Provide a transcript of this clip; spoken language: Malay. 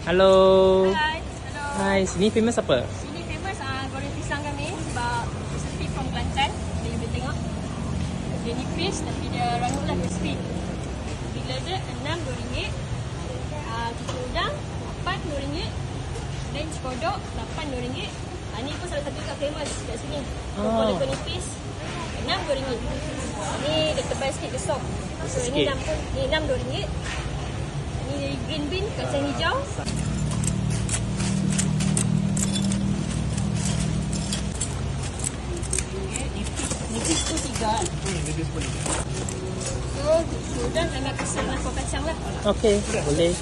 Hello. Hai. Hello. Hai, sini famous apa? Sini famous goreng pisang kami sebab resipi from Kelantan. Dia boleh tengok. Dia nipis tapi dia rangup lah crispy. Bila dia RM6. Cucuk udang RM8. Dan cekodok RM8. Ni pun salah satu kat famous kat sini. Kumpul nipis RM6. Ni dia tebal sikit ke sop. So ini RM6. Ni green bean, kacang hijau. Nipis tu 3. Nipis pun 3. So, sudah dengan pisang dan kuah kacang lah. Okey, boleh.